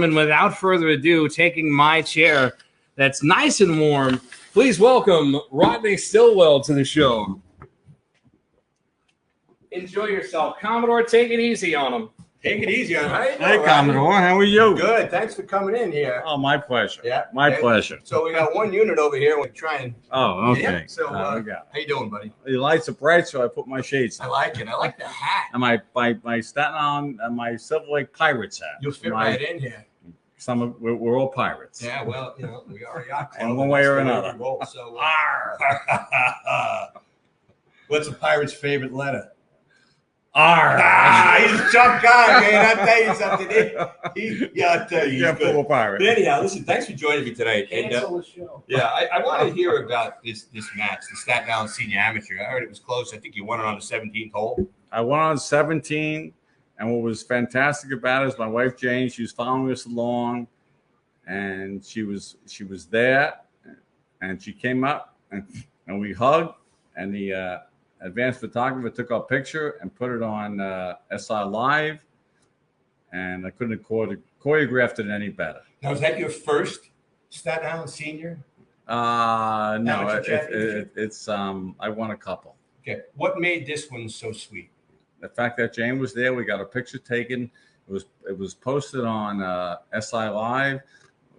And without further ado, taking my chair that's nice and warm, please welcome Rodney Stilwell to the show. Enjoy yourself. Commodore, take it easy on him. Take it easy on him. Hey, Commodore, how are you? Good. Thanks for coming in here. Oh, my pleasure. Yeah. My pleasure. So we got one unit over here. We're trying. Oh, okay. Yeah. So how you doing, buddy? The lights are bright, so I put my shades I on. like it. I like the hat. And my Staten Island and my Silver Lake Pirates hat. You'll fit right in here. We're all pirates. Yeah, well, we already are. In one way or another. So, what's a pirate's favorite letter? R. He's a tough guy, man. I'll tell you something. I'll tell you. Yeah, full pirate. But anyhow, listen, thanks for joining me tonight. Cancel the show. Yeah, I want to hear about this match, the Staten Island Senior Amateur. I heard it was close. I think you won it on the 17th hole. I went on 17, and what was fantastic about it is my wife Jane. She was following us along, and she was there, and she came up, and we hugged, and the advanced photographer took our picture and put it on SI Live, and I couldn't have choreographed it any better. Now, is that your first Staten Island Senior? No, it's I won a couple. Okay, what made this one so sweet? The fact that Jane was there, we got a picture taken. It was posted on SI Live.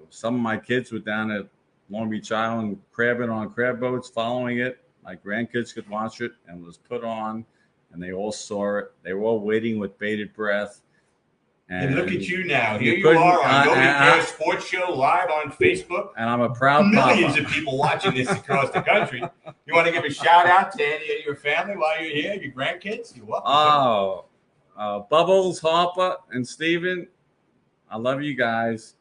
Some of my kids were down at Long Beach Island crabbing on crab boats, following it. My grandkids could watch it, and it was put on, and they all saw it. They were all waiting with bated breath. And look at you now. Here you are on Nobody Cares Sports Show live on Facebook. And I'm a proud Millions papa. of people watching this across the country. You want to give a shout out to any of your family while you're here, your grandkids? You're welcome. Bubbles, Harper, and Steven, I love you guys.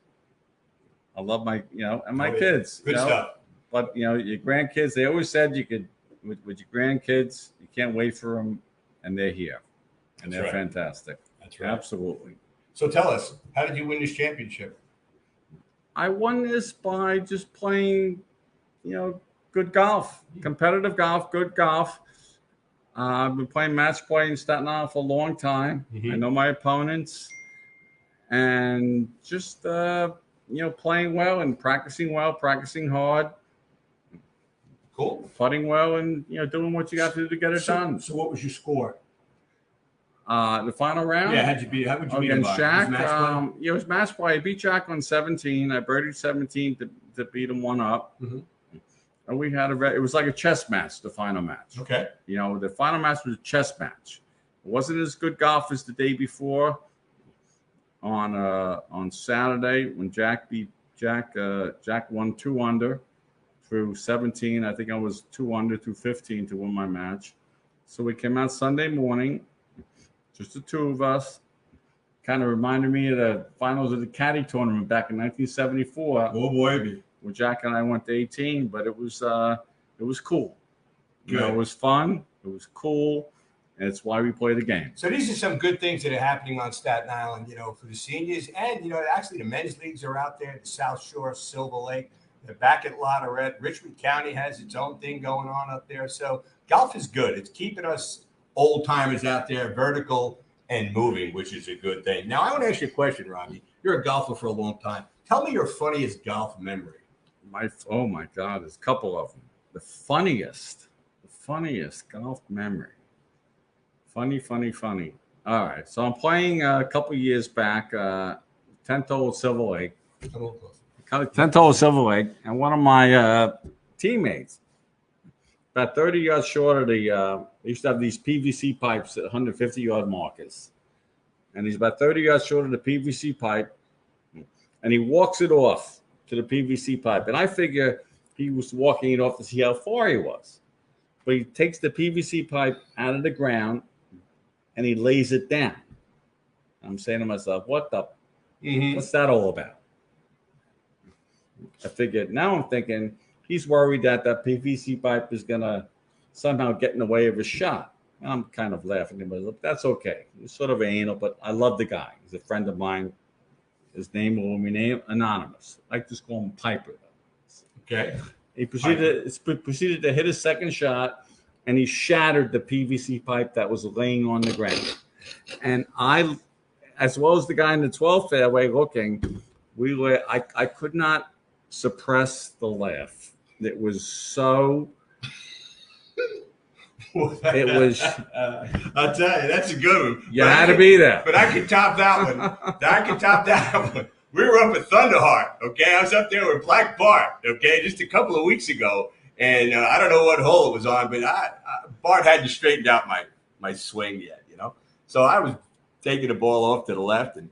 I love my, and my kids. Good stuff. But, your grandkids, they always said you could, with your grandkids, you can't wait for them, and they're here. And they're fantastic. That's right. Absolutely. So tell us, how did you win this championship? I won this by just playing, good golf, competitive golf, good golf. I've been playing match play in Staten Island for a long time. Mm-hmm. I know my opponents, and just playing well and practicing hard. Cool. Putting well and doing what you got to do to get it done. So what was your score? The final round? Yeah, how would you beat him by? Shaq, it was match play. I beat Shaq on 17. I birdied 17 to beat him one up. Mm-hmm. And we had it was like a chess match, the final match. Okay. The final match was a chess match. It wasn't as good golf as the day before on Saturday when Jack won 2 under through 17. I think I was 2 under through 15 to win my match. So we came out Sunday morning, just the two of us. Kind of reminded me of the finals of the Caddy tournament back in 1974. Oh boy, where Jack and I went to 18, but it was cool. Good. It was fun. It was cool. And it's why we play the game. So these are some good things that are happening on Staten Island, for the seniors. And, actually the men's leagues are out there, the South Shore, Silver Lake. They're back at Lotterette. Richmond County has its own thing going on up there. So golf is good. It's keeping us old-timers out there vertical and moving, which is a good thing. Now, I want to ask you a question, Rodney. You're a golfer for a long time. Tell me your funniest golf memory. Oh, my God. There's a couple of them. The funniest golf memory. Funny. All right. So I'm playing a couple years back, 10th hole at Silver Lake. 10th hole at Silver Lake. And one of my teammates, about 30 yards short of they used to have these PVC pipes at 150-yard markers. And he's about 30 yards short of the PVC pipe. And he walks it off to the PVC pipe. And I figure he was walking it off to see how far he was. But he takes the PVC pipe out of the ground and he lays it down. I'm saying to myself, what's that all about? Now I'm thinking he's worried that PVC pipe is going to somehow get in the way of his shot. And I'm kind of laughing at myself. That's okay. He's sort of anal, but I love the guy. He's a friend of mine. His name will remain anonymous. I just call him Piper. Okay. He proceeded to hit his second shot, and he shattered the PVC pipe that was laying on the ground. And I, as well as the guy in the 12th fairway looking, I could not suppress the laugh. It was so. It was. I'll tell you, that's a good one. You had to be there. But I could top that one. I could top that one. We were up at Thunderheart, okay? I was up there with Black Bart, okay, just a couple of weeks ago. And I don't know what hole it was on, but Bart hadn't straightened out my swing yet, you know? So I was taking the ball off to the left, and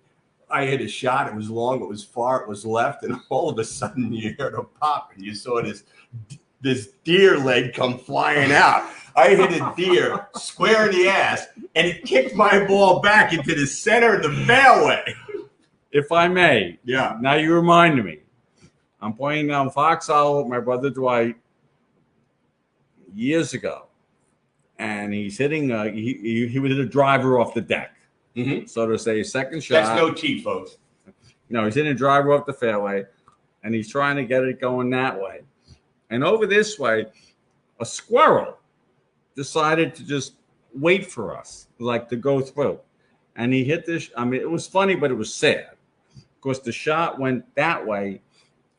I hit a shot. It was long, it was far, it was left, and all of a sudden you heard a pop, and you saw this deer leg come flying out. I hit a deer square in the ass, and it kicked my ball back into the center of the fairway. If I may, Yeah. now you reminded me. I'm playing on Foxhole with my brother Dwight years ago, and he's hitting. He would hit a driver off the deck, so to say, second shot. That's no tee, folks. No, he's hitting a driver off the fairway, and he's trying to get it going that way. And over this way, a squirrel decided to just wait for us, like to go through. And he hit this. I mean, it was funny, but it was sad. Of course, the shot went that way,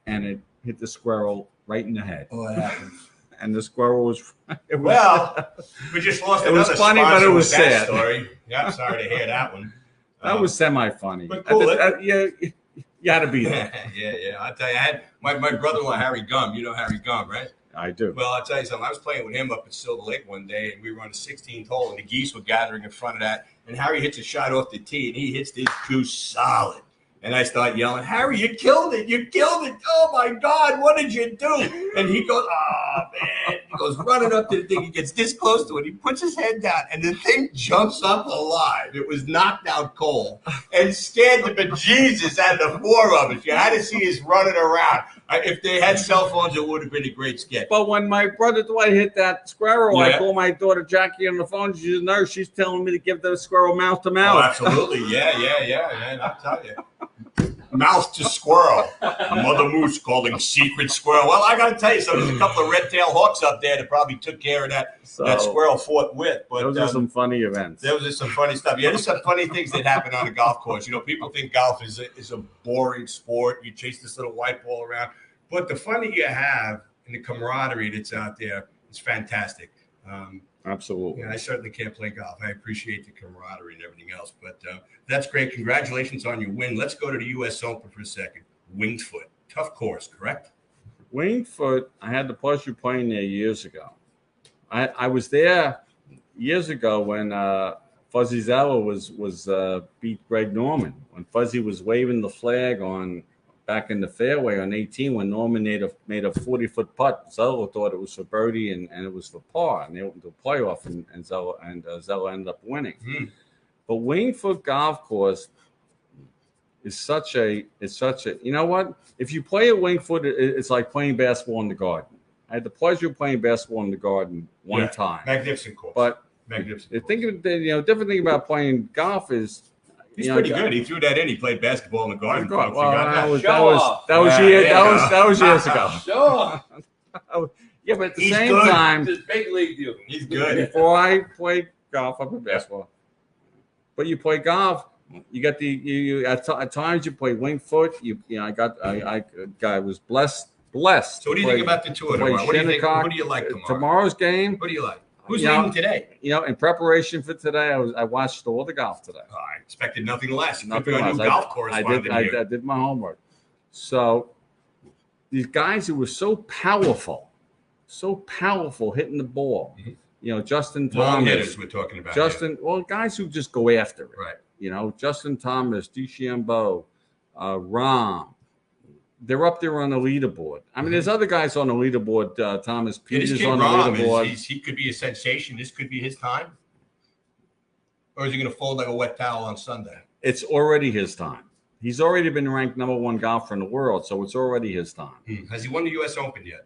and it hit the squirrel right in the head. Oh, it happens. And the squirrel was. Well, we just lost it was another funny, but it was sponsor with that sad. story. Yeah, I'm sorry to hear that one. That was semi-funny. But cool. Yeah, you had to be there. yeah. I'll tell you, I had my brother-in-law, Harry Gum. You know Harry Gum, right? I do. Well, I'll tell you something. I was playing with him up at Silver Lake one day, and we were on the 16th hole, and the geese were gathering in front of that. And Harry hits a shot off the tee, and he hits this juice solid. And I start yelling, Harry, you killed it. You killed it. Oh, my God, what did you do? And he goes, oh, man. He goes running up to the thing. He gets this close to it. He puts his head down, and the thing jumps up alive. It was knocked out cold and scared the bejesus out of the four of us. You had to see us running around. If they had cell phones, it would have been a great sketch. But when my brother Dwight hit that squirrel, I Yeah. called my daughter Jackie on the phone. She's a nurse. She's telling me to give the squirrel mouth to mouth. Oh, absolutely. Yeah, man. I'll tell you. Mouth to squirrel. Mother Moose calling secret squirrel. Well, I got to tell you something. There's a couple of red-tailed hawks up there that probably took care of that squirrel forthwith. But those are some funny events. Those are some funny stuff. Yeah, there's some funny things that happen on a golf course. You know, people think golf is a boring sport. You chase this little white ball around. But the fun that you have and the camaraderie that's out there is fantastic. Absolutely. Yeah, I certainly can't play golf. I appreciate the camaraderie and everything else. But that's great. Congratulations on your win. Let's go to the U.S. Open for a second. Winged Foot. Tough course, correct? Winged Foot, I had the pleasure of playing there years ago. I was there years ago when Fuzzy Zeller was beat Greg Norman. When Fuzzy was waving the flag on back in the fairway on 18 when Norman made a 40-foot putt. Zeller thought it was for birdie and it was for par, and they opened the playoff, and Zeller ended up winning. But Winged Foot Golf Course is such a you know what? If you play at Winged Foot, it's like playing basketball in the Garden. I had the pleasure of playing basketball in the Garden one time. Magnificent course. But magnificent. Different thing about playing golf is. He's pretty good. He threw that in. He played basketball in the Garden. Well, that was years ago. Sure. Yeah, but at the He's same good. time, This big league deal. He's good. before I played golf, I played basketball. But you play golf, you got at times you play Winged Foot. I was blessed. So what do you think about the tour tomorrow? What do you think? Who do you like tomorrow? Tomorrow's game. Who do you like? Who's leading today? In preparation for today, I watched all the golf today. Oh, I expected nothing less. You Nothing could be a less. new golf course. I did my homework. So these guys who were so powerful hitting the ball. Justin Long Thomas. hitters we're talking about. Guys who just go after it. Right. Justin Thomas, DeChambeau, Rahm. They're up there on the leaderboard. I mean, there's other guys on the leaderboard. Thomas Peters on the leaderboard. He could be a sensation. This could be his time. Or is he going to fold like a wet towel on Sunday? It's already his time. He's already been ranked number one golfer in the world, so it's already his time. Has he won the U.S. Open yet?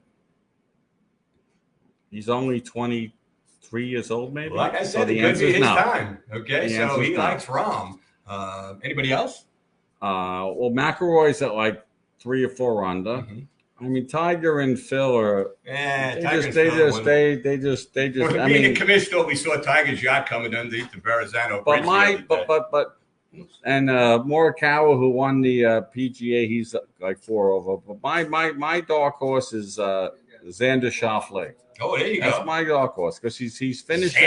He's only 23 years old, maybe. Like I said, so it could be his time. Okay, so he likes Rahm. Anybody else? McIlroy's at like 3 or 4 under. I mean, Tiger and Phil are. They just. Well, being the commissioner, we saw Tiger's yacht coming underneath the Verrazano Bridge. But And Morikawa, who won the PGA, he's like 4 over. But my dark horse is Xander Schauffele. Oh, there you go. That's my dark horse because he's finished.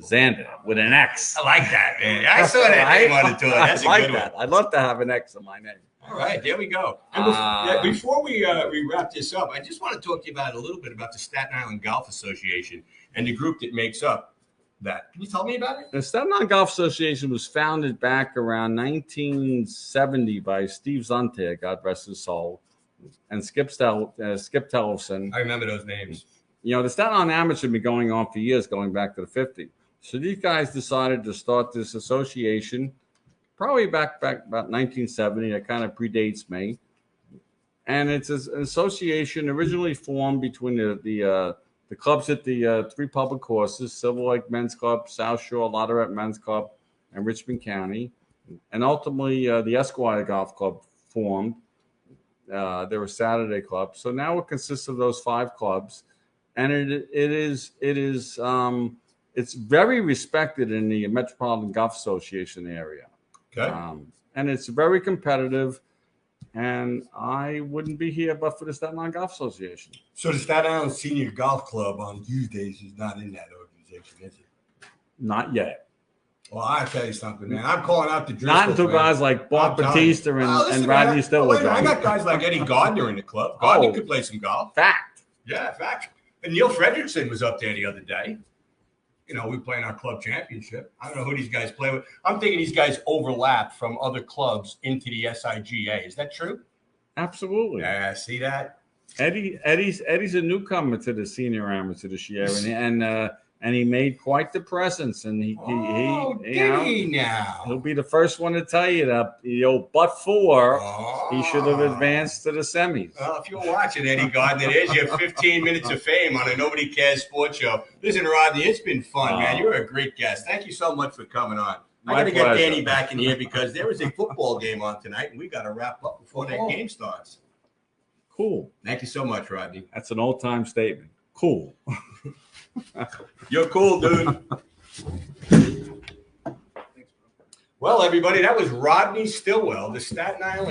Xander with an X. I like that, man. I saw that name on it too. That's a good one. I'd love to have an X in my name. All right, there we go. And before we wrap this up, I just want to talk to you about a little bit about the Staten Island Golf Association and the group that makes up that. Can you tell me about it? The Staten Island Golf Association was founded back around 1970 by Steve Zunter, God rest his soul, and Skip Tellefson. I remember those names. You know, the Staten Island Amateur had been going on for years, going back to the 50s. So these guys decided to start this association probably back about 1970. That kind of predates me. And it's an association originally formed between the clubs at the 3 public courses, Silver Lake Men's Club, South Shore, Lotterette Men's Club, and Richmond County. And ultimately, the Esquire Golf Club formed. They're a Saturday club. So now it consists of those 5 clubs. And it's very respected in the Metropolitan Golf Association area. Okay. And it's very competitive. And I wouldn't be here but for the Staten Island Golf Association. So the Staten Island Senior Golf Club on Tuesdays is not in that organization, is it? Not yet. Well, I'll tell you something, man. I'm calling out the Driscoll Not until fans. guys like Bob Batista and Rodney Stilwell. I got guys like Eddie Gardner in the club. Gardner could play some golf. Fact. Yeah, fact. And Neil Fredrickson was up there the other day. You know, we playing our club championship. I don't know who these guys play with. I'm thinking these guys overlap from other clubs into the SIGA. Is that true? Absolutely. Yeah, see that? Eddie's a newcomer to the senior amateur this year, and he made quite the presence. And he'll be the first one to tell you that he should have advanced to the semis. Well, if you're watching Eddie Gardner, there's your 15 minutes of fame on a Nobody Cares sports show. Listen, Rodney, it's been fun, man. You're a great guest. Thank you so much for coming on. I got to get Danny back in here because there is a football game on tonight, and we got to wrap up before that game starts. Cool. Thank you so much, Rodney. That's an old-time statement. Cool. You're cool, dude. Well, everybody, that was Rodney Stilwell, the Staten Island